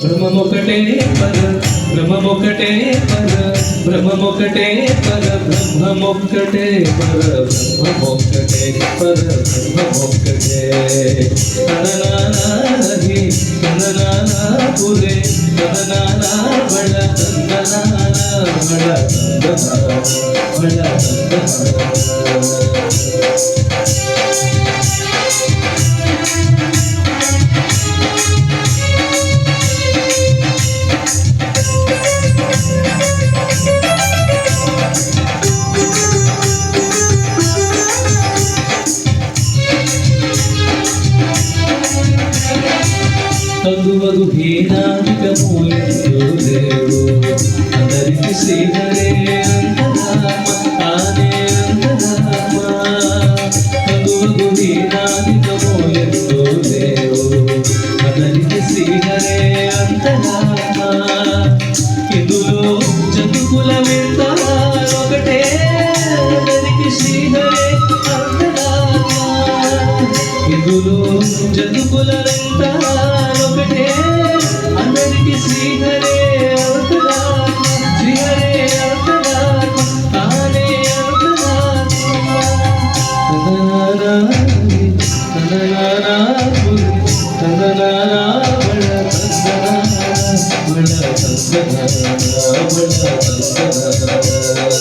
బ్రహ్మమొకటే పర బ్రహ్మమొకటే పర బ్రహ్మమొకటే పర బ్రహ్మమొకటే పర బ్రహ్మమొకటే పర బ్రహ్మమొకటే తననానాహి తననానా పురే తననానా బళ తననానా బళ తననానా బళ తననానా తగువగు హీనాధికమూలెందు దేవు అందరికి శ్రీహరే అంతరామ తానే అంతరామ తగువగు హీనాధికమూలెందు దేవు అందరికి శ్రీహరే అంతరామ ఇందులో జతుకుల ఒకటే అందరికి శ్రీహరే అంతరామ ఇందులో జతుకుల ఒకటే అందరికి శ్రీహరే అవతరాత్మ శ్రీహరే అవతరాత్మ తానే అవతరాత్మ తదనారాని తదనారా పురి తదనారా బళ తదనారా బళ తదనారా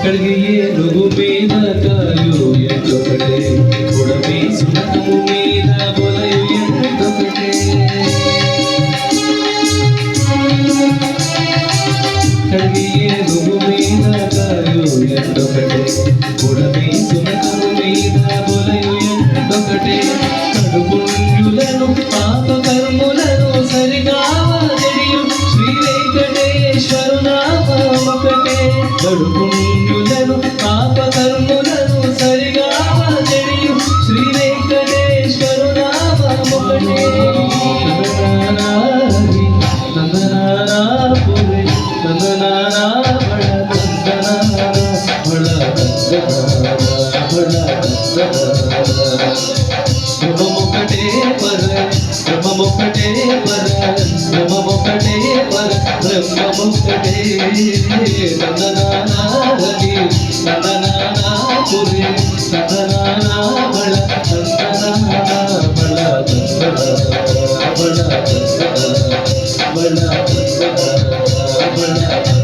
కడిగియే నువ్వు మీద కాయు ఎంతొకటే ఉడమి సునకము మీద బొలయు ఎంతొకటే కడిగియే నువ్వు మీద కాయు ఎంతొకటే ఉడమి సునకము మీద బొలయు ఎంతొకటే కడుపుంజులను పాప కర్ములను సరిగావా తెలియు శ్రీ వెంకటేశ్వరు నామమొకటే కడుపుంజులను పాప కర్ములను సరిగావా తెలియు శ్రీ వెంకటేశ్వరు నామమొకటే తందనారారి తందనారా పురి తందనారా బళ తందనారా బళ తందనారా బళ తందనారా బ్రహ్మమొకటే పర బ్రహ్మమొకటే పర బ్రహ్మమొకటే పర బ్రహ్మమొకటే తందనానాహరి తందనానా పురి తందనానా బళ తందనానా బళ తందనారా బళ తందనారా బళ తందనారా బళ